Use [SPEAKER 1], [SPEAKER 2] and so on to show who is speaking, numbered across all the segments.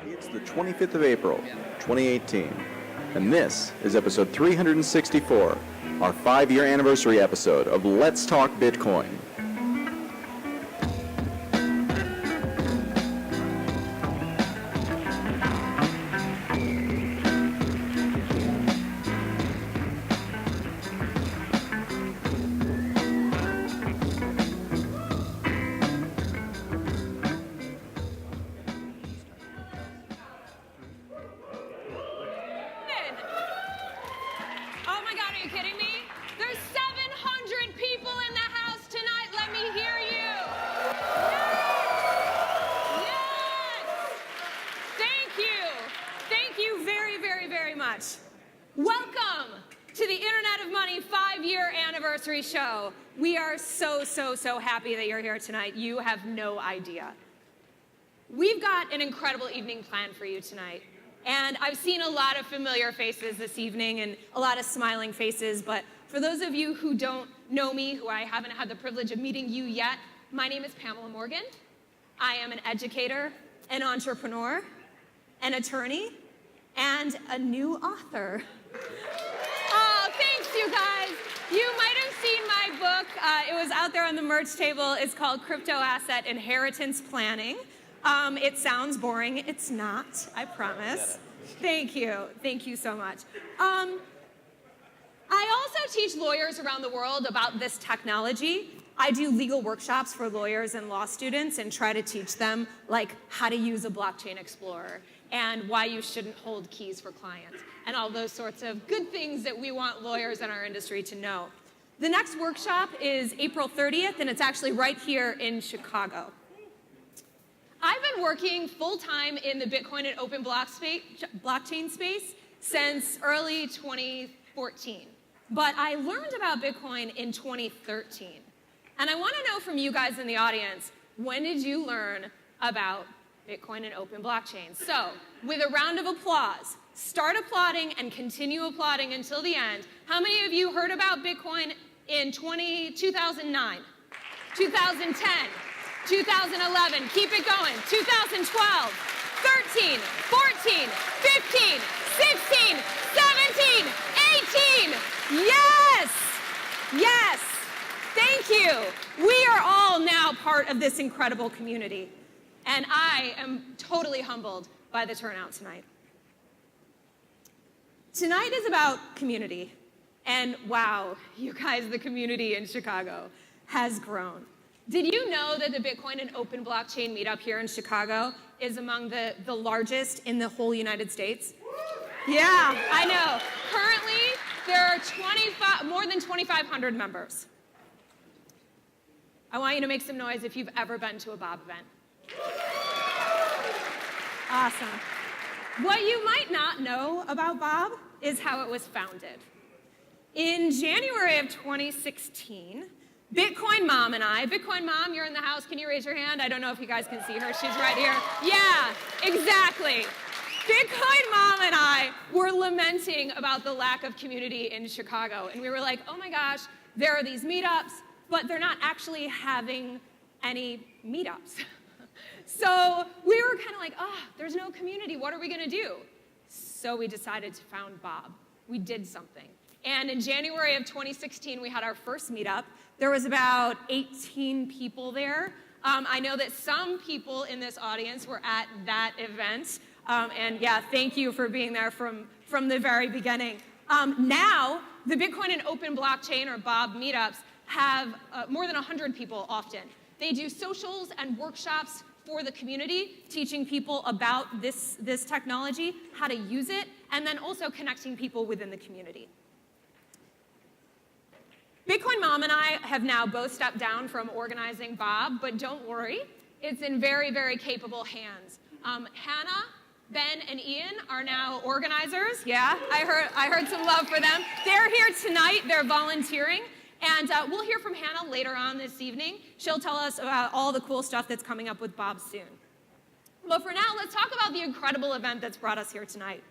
[SPEAKER 1] It's the 25th of April, 2018, and this is episode 364, our 5-year anniversary episode of Let's Talk Bitcoin.
[SPEAKER 2] Welcome to the Internet of Money 5-year anniversary show. We are so happy that you're here tonight. You have no idea. We've got an incredible evening planned for you tonight. And I've seen a lot of familiar faces this evening and a lot of smiling faces. But for those of you who don't know me, who I haven't had the privilege of meeting you yet, my name is Pamela Morgan. I am an educator, an entrepreneur, an attorney, and a new author. Oh, thanks, you guys. You might have seen my book. It was out there on the merch table. It's called Crypto Asset Inheritance Planning. It sounds boring. It's not, I promise. Thank you. Thank you so much. I also teach lawyers around the world about this technology. I do legal workshops for lawyers and law students and try to teach them like how to use a blockchain explorer and why you shouldn't hold keys for clients and all those sorts of good things that we want lawyers in our industry to know. The next workshop is April 30th, and it's actually right here in Chicago. I've been working full-time in the Bitcoin and open blockchain space since early 2014. But I learned about Bitcoin in 2013. And I want to know from you guys in the audience, when did you learn about Bitcoin and open blockchain? So, with a round of applause, start applauding and continue applauding until the end. How many of you heard about Bitcoin in 2009, 2010, 2011, keep it going, 2012, 13, 14, 15, 16, 17, 18, yes, yes, thank you. We are all now part of this incredible community. And I am totally humbled by the turnout tonight. Tonight is about community. And wow, you guys, the community in Chicago has grown. Did you know that the Bitcoin and open blockchain meetup here in Chicago is among the largest in the whole United States? Yeah, I know. Currently, there are more than 2,500 members. I want you to make some noise if you've ever been to a Bob event. Awesome. What you might not know about Bob is how it was founded. In January of 2016, Bitcoin Mom and I, Bitcoin Mom, you're in the house, can you raise your hand? I don't know if you guys can see her, she's right here. Yeah, exactly. Bitcoin Mom and I were lamenting about the lack of community in Chicago, and we were like, oh my gosh, there are these meetups, but they're not actually having any meetups. So we were kind of like, there's no community. What are we going to do? So we decided to found Bob. We did something. And in January of 2016, we had our first meetup. There was about 18 people there. I know that some people in this audience were at that event. And yeah, thank you for being there from the very beginning. Now, the Bitcoin and open blockchain, or Bob meetups, have more than 100 people often. They do socials and workshops for the community, teaching people about this technology, how to use it, and then also connecting people within the community. Bitcoin Mom and I have now both stepped down from organizing Bob, but don't worry, it's in very capable hands. Hannah, Ben, and Ian are now organizers. Yeah, I heard some love for them. They're here tonight, they're volunteering. And we'll hear from Hannah later on this evening. She'll tell us about all the cool stuff that's coming up with Bob soon. But for now, let's talk about the incredible event that's brought us here tonight.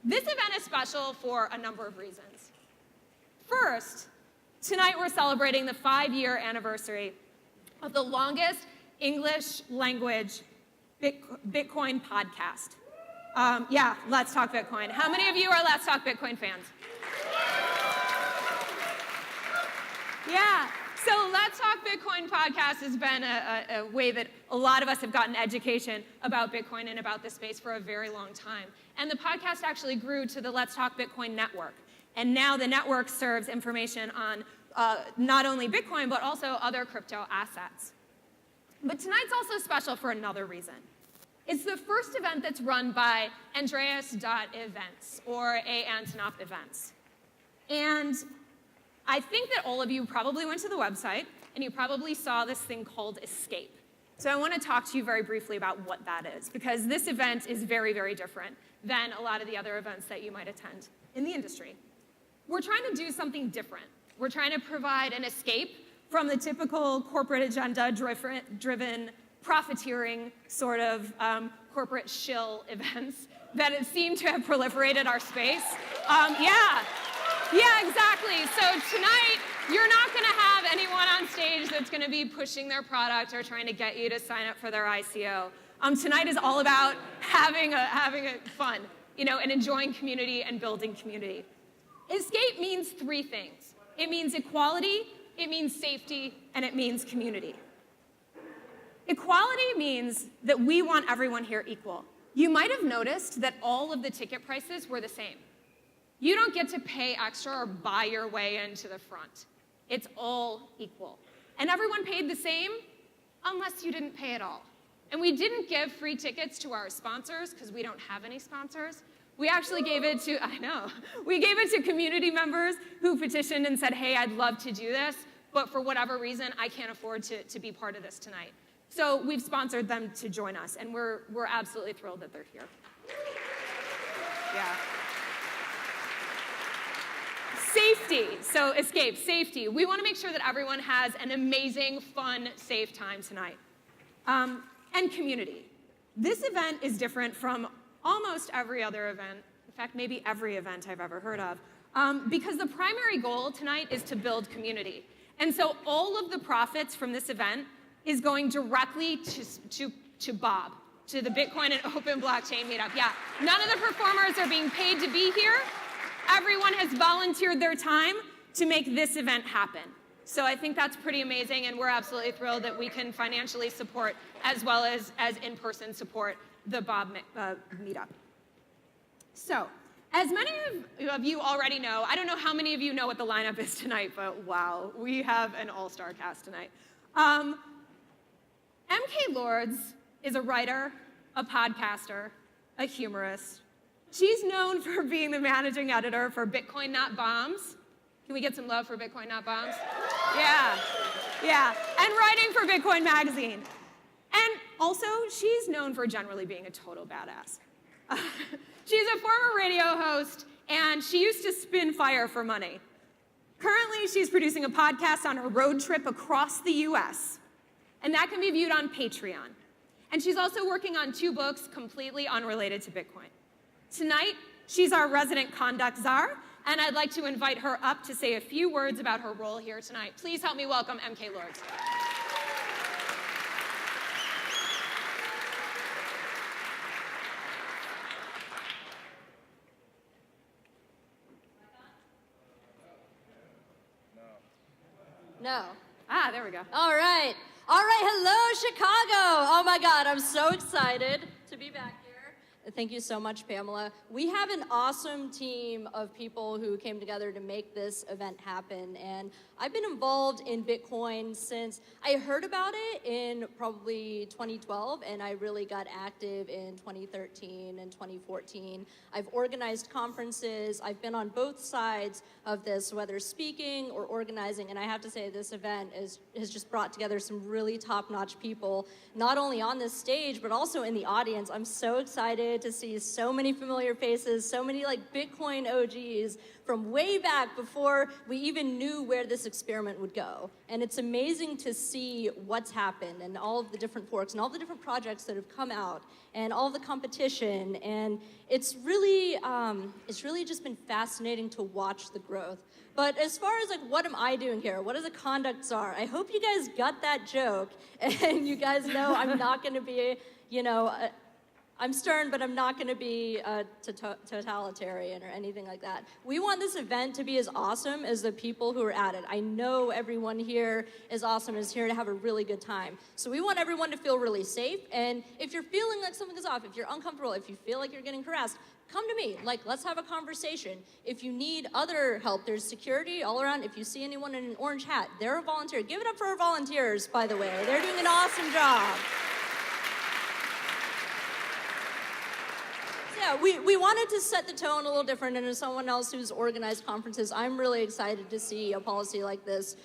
[SPEAKER 2] This event is special for a number of reasons. First, tonight we're celebrating the 5-year anniversary of the longest English language Bitcoin podcast. Yeah, Let's Talk Bitcoin. How many of you are Let's Talk Bitcoin fans? Yeah, so Let's Talk Bitcoin podcast has been a way that a lot of us have gotten education about Bitcoin and about this space for a very long time. And the podcast actually grew to the Let's Talk Bitcoin network. And now the network serves information on not only Bitcoin, but also other crypto assets. But tonight's also special for another reason. It's the first event that's run by Andreas.events, or A. Antonov Events. And I think that all of you probably went to the website, and you probably saw this thing called Escape. So I want to talk to you very briefly about what that is, because this event is very, very different than a lot of the other events that you might attend in the industry. We're trying to do something different. We're trying to provide an escape from the typical corporate agenda-driven, profiteering sort of corporate shill events that seem to have proliferated our space. Yeah, exactly. So tonight, you're not going to have anyone on stage that's going to be pushing their product or trying to get you to sign up for their ICO. Tonight is all about having a fun, and enjoying community and building community. Escape means three things. It means equality, it means safety, and it means community. Equality means that we want everyone here equal. You might have noticed that all of the ticket prices were the same. You don't get to pay extra or buy your way into the front. It's all equal. And everyone paid the same unless you didn't pay at all. And we didn't give free tickets to our sponsors because we don't have any sponsors. We actually gave it to, we gave it to community members who petitioned and said, hey, I'd love to do this, but for whatever reason, I can't afford to be part of this tonight. So we've sponsored them to join us, and we're absolutely thrilled that they're here. Yeah. Safety, so Escape, safety. We want to make sure that everyone has an amazing, fun, safe time tonight. And community. This event is different from almost every other event, in fact, maybe every event I've ever heard of, because the primary goal tonight is to build community. And so all of the profits from this event is going directly to Bob, to the Bitcoin and Open Blockchain meetup. Yeah, none of the performers are being paid to be here. Everyone has volunteered their time to make this event happen. So I think that's pretty amazing, and we're absolutely thrilled that we can financially support as well as in-person support the Bob meetup. So, as many of you already know, I don't know how many of you know what the lineup is tonight, but wow, we have an all-star cast tonight. MK Lords is a writer, a podcaster, a humorist. She's known for being the managing editor for Bitcoin Not Bombs. Can we get some love for Bitcoin Not Bombs? Yeah. And writing for Bitcoin Magazine. And also, she's known for generally being a total badass. She's a former radio host, and she used to spin fire for money. Currently, she's producing a podcast on her road trip across the US, and that can be viewed on Patreon. And she's also working on 2 books completely unrelated to Bitcoin. Tonight, she's our resident conduct czar, and I'd like to invite her up to say a few words about her role here tonight. Please help me welcome MK Lords.
[SPEAKER 3] No.
[SPEAKER 2] Ah, there we go.
[SPEAKER 3] All right. Hello, Chicago. Oh my God, I'm so excited to be back here. Thank you so much, Pamela. We have an awesome team of people who came together to make this event happen. And I've been involved in Bitcoin since I heard about it in probably 2012, and I really got active in 2013 and 2014. I've organized conferences. I've been on both sides of this, whether speaking or organizing, and I have to say this event has just brought together some really top-notch people, not only on this stage, but also in the audience. I'm so excited to see so many familiar faces, so many like Bitcoin OGs from way back before we even knew where this experiment would go. And it's amazing to see what's happened and all of the different forks and all the different projects that have come out and all the competition. And it's really just been fascinating to watch the growth. But as far as like, what am I doing here? What is a conduct czar? I hope you guys got that joke and you guys know I'm not gonna be I'm stern, but I'm not going to be totalitarian or anything like that. We want this event to be as awesome as the people who are at it. I know everyone here is awesome, is here to have a really good time. So we want everyone to feel really safe. And if you're feeling like something is off, if you're uncomfortable, if you feel like you're getting harassed, come to me. Let's have a conversation. If you need other help, there's security all around. If you see anyone in an orange hat, they're a volunteer. Give it up for our volunteers, by the way. They're doing an awesome job. Yeah, we wanted to set the tone a little different, and as someone else who's organized conferences, I'm really excited to see a policy like this,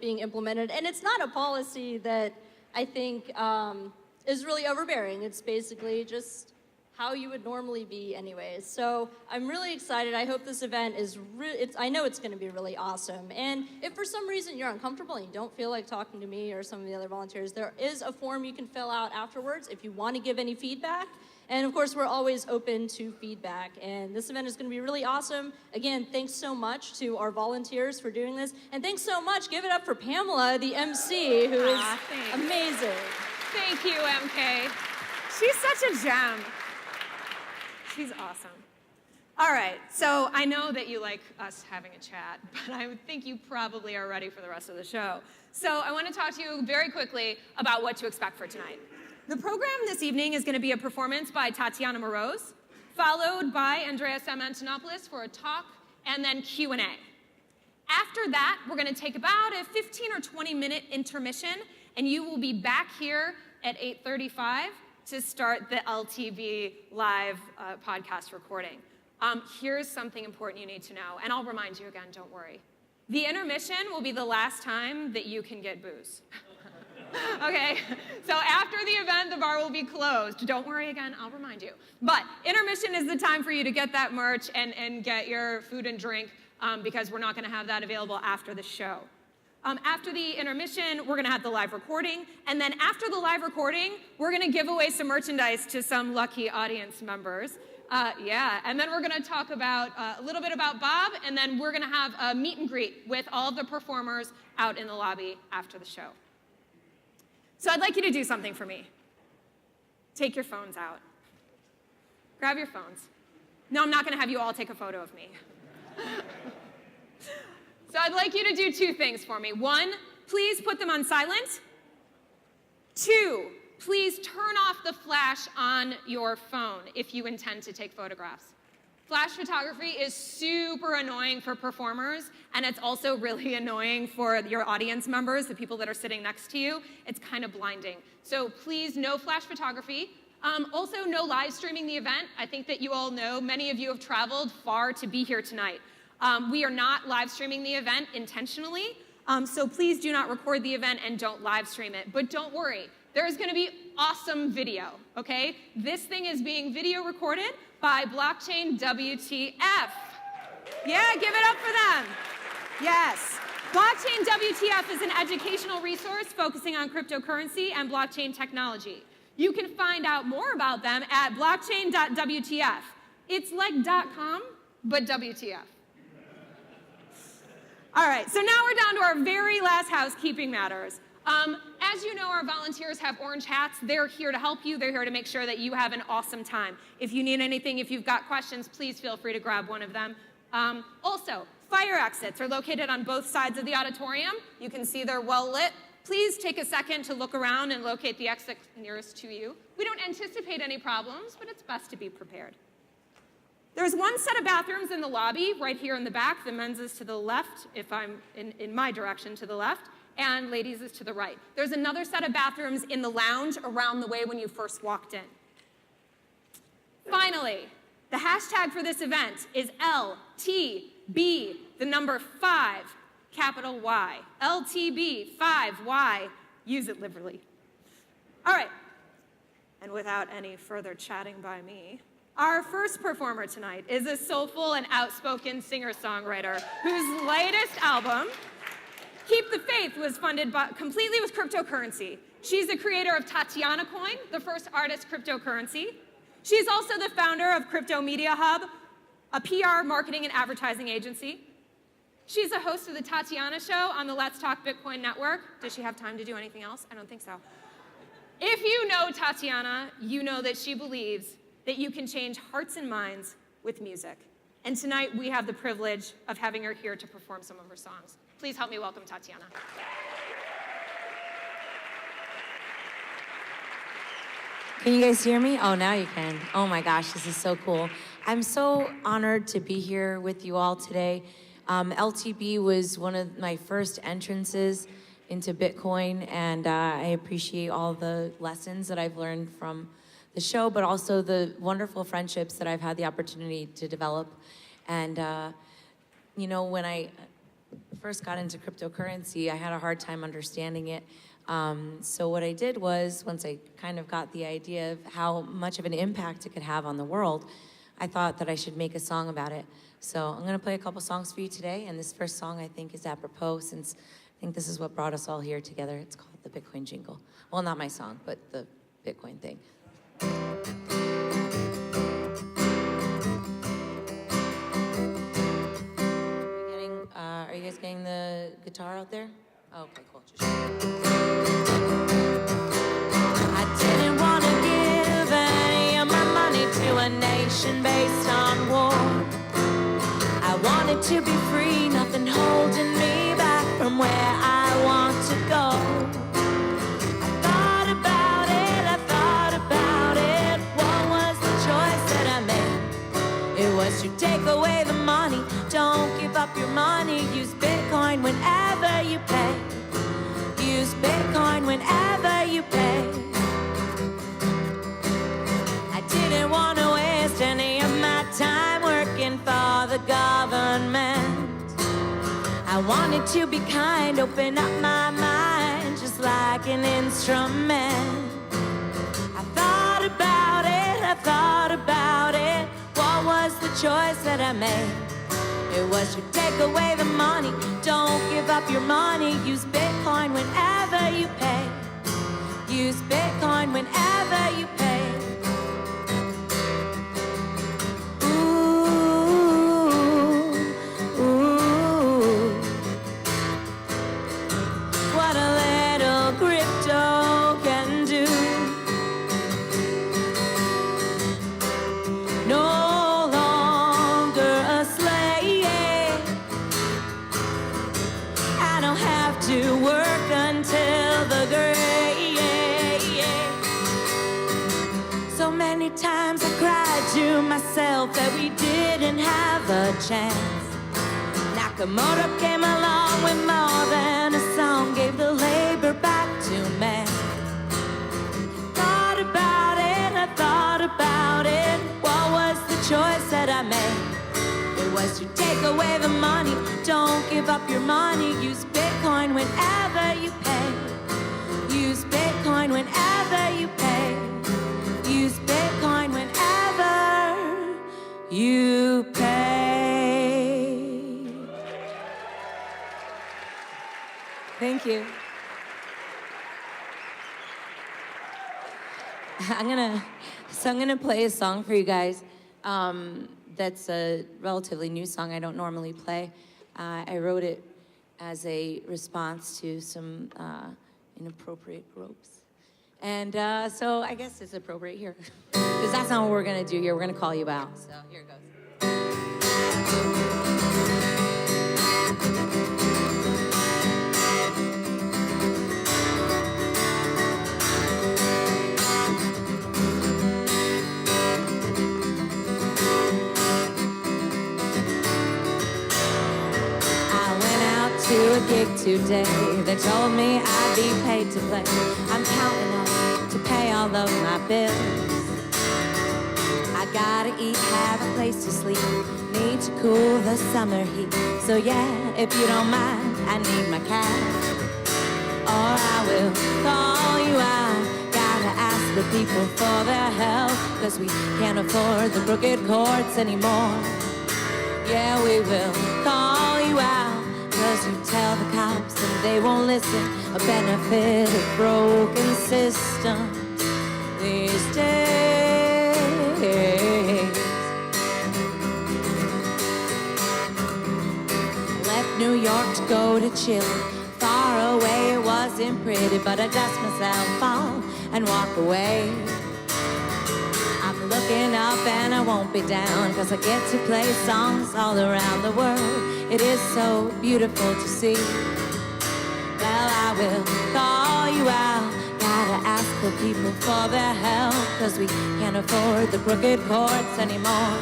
[SPEAKER 3] being implemented. And it's not a policy that I think is really overbearing. It's basically just how you would normally be anyways. So I'm really excited. I hope this event is I know it's going to be really awesome. And if for some reason you're uncomfortable and you don't feel like talking to me or some of the other volunteers, there is a form you can fill out afterwards if you want to give any feedback. And of course, we're always open to feedback. And this event is going to be really awesome. Again, thanks so much to our volunteers for doing this. And thanks so much. Give it up for Pamela, the MC, who is amazing.
[SPEAKER 2] Thank you, MK. She's such a gem. She's awesome. All right, so I know that you like us having a chat, but I think you probably are ready for the rest of the show. So I want to talk to you very quickly about what to expect for tonight. The program this evening is going to be a performance by Tatiana Moroz, followed by Andreas M. Antonopoulos for a talk, and then Q&A. After that, we're going to take about a 15 or 20-minute intermission, and you will be back here at 8:35 to start the LTV live podcast recording. Here's something important you need to know, and I'll remind you again, don't worry. The intermission will be the last time that you can get booze. Okay, so after the event, the bar will be closed. Don't worry again, I'll remind you. But intermission is the time for you to get that merch and get your food and drink because we're not gonna have that available after the show. After the intermission, we're gonna have the live recording, and then after the live recording, we're gonna give away some merchandise to some lucky audience members. And then we're gonna talk about a little bit about Bob, and then we're gonna have a meet and greet with all of the performers out in the lobby after the show. So I'd like you to do something for me. Take your phones out. Grab your phones. No, I'm not gonna have you all take a photo of me. So I'd like you to do two things for me. One, please put them on silent. Two, please turn off the flash on your phone if you intend to take photographs. Flash photography is super annoying for performers, and it's also really annoying for your audience members, the people that are sitting next to you. It's kind of blinding. So please, no flash photography. Also, no live streaming the event. I think that you all know, many of you have traveled far to be here tonight. We are not live streaming the event intentionally, so please do not record the event and don't live stream it. But don't worry, there's gonna be awesome video, okay? This thing is being video recorded by Blockchain WTF. Yeah, give it up for them. Yes. Blockchain WTF is an educational resource focusing on cryptocurrency and blockchain technology. You can find out more about them at blockchain.wtf. It's like .com, but WTF. All right, so now we're down to our very last housekeeping matters. As you know, our volunteers have orange hats. They're here to help you. They're here to make sure that you have an awesome time. If you need anything, if you've got questions, please feel free to grab one of them. Also, fire exits are located on both sides of the auditorium. You can see they're well lit. Please take a second to look around and locate the exit nearest to you. We don't anticipate any problems, but it's best to be prepared. There's one set of bathrooms in the lobby, right here in the back. The men's is to the left, if I'm in my direction to the left, and ladies is to the right. There's another set of bathrooms in the lounge around the way when you first walked in. Finally, the hashtag for this event is LTB, the number 5, capital Y. LTB, 5Y. Use it liberally. All right, and without any further chatting by me, our first performer tonight is a soulful and outspoken singer-songwriter whose latest album, Keep the Faith, was funded completely with cryptocurrency. She's the creator of Tatiana Coin, the first artist cryptocurrency. She's also the founder of Crypto Media Hub, a PR, marketing, and advertising agency. She's a host of the Tatiana Show on the Let's Talk Bitcoin network. Does she have time to do anything else? I don't think so. If you know Tatiana, you know that she believes that you can change hearts and minds with music. And tonight we have the privilege of having her here to perform some of her songs. Please help me welcome Tatiana.
[SPEAKER 4] Can you guys hear me? Oh, now you can. Oh my gosh, this is so cool. I'm so honored to be here with you all today. LTB was one of my first entrances into Bitcoin, and I appreciate all the lessons that I've learned from the show, but also the wonderful friendships that I've had the opportunity to develop. And you know, when I first got into cryptocurrency, I had a hard time understanding it. So what I did was, once I kind of got the idea of how much of an impact it could have on the world, I thought that I should make a song about it. So I'm gonna play a couple songs for you today, and this first song I think is apropos, since I think this is what brought us all here together. It's called the Bitcoin Jingle. Well, not my song, but the Bitcoin thing. Are you guys getting the guitar out there? Oh, okay, cool. I didn't want to give any of my money to a nation based on war. I wanted to be free, nothing holding me back from where I want to go. I thought about it, what was the choice that I made? It was to take away the money, don't give up your money, use Bitcoin whenever you pay. Use Bitcoin whenever you pay. I didn't want to waste any of my time working for the government. I wanted to be kind, open up my mind, just like an instrument. I thought about it, what was the choice that I made? It was to take away the money, don't give up your money, use Bitcoin whenever you pay. Use Bitcoin whenever you pay. What a little crypto can do. No longer a slave. I don't have to work until the grave. So many times I cried to myself that we didn't have a chance. Nakamoto came along with more than a song, gave the labor back to man. Thought about it, what was the choice that I made? It was to take away the money, don't give up your money, use Bitcoin whenever you pay. Use Bitcoin whenever you pay. Use Bitcoin whenever you pay. Thank you. I'm gonna play a song for you guys. That's a relatively new song I don't normally play. I wrote it as a response to some inappropriate gropes. And so I guess it's appropriate here. Because that's not what we're gonna do here. We're gonna call you out. So here it goes. To a gig today, they told me I'd be paid to play. I'm counting up to pay all of my bills. I gotta eat, have a place to sleep, need to cool the summer heat. So yeah, if you don't mind, I need my cash, or I will call you out. Gotta ask the people for their help, cause we can't afford the crooked courts anymore. Yeah, we will call you out, cause you tell the cops and they won't listen. A benefit of broken systems these days. Left New York to go to Chile. Far away it wasn't pretty, but I dust myself off and walk away. I'm looking up and I won't be down, 'cause I get to play songs all around the world. It is so beautiful to see. Well, I will call you out. Gotta ask the people for their help, 'cause we can't afford the crooked chords anymore.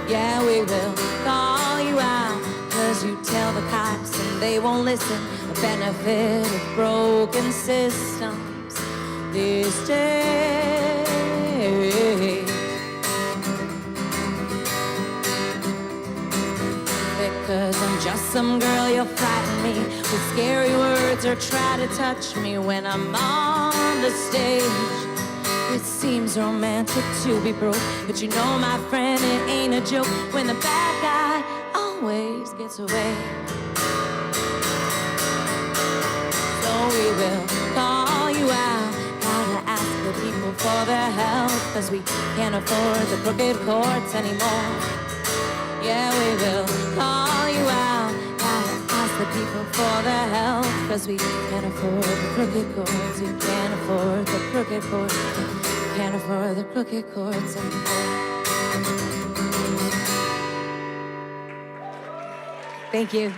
[SPEAKER 4] Yeah, we will call you out, 'cause you tell the cops and they won't listen. The benefit of broken systems these days. Because I'm just some girl, you'll frighten me with scary words or try to touch me when I'm on the stage. It seems romantic to be broke, but you know, my friend, it ain't a joke when the bad guy always gets away. So we will call you out. Gotta ask the people for their help, 'cause we can't afford the crooked chords anymore. Yeah, we will call you out. Gotta ask the people for their help, 'cause we can't afford the crooked chords. You can't afford the crooked chords. Can't afford the crooked chords anymore. Thank you.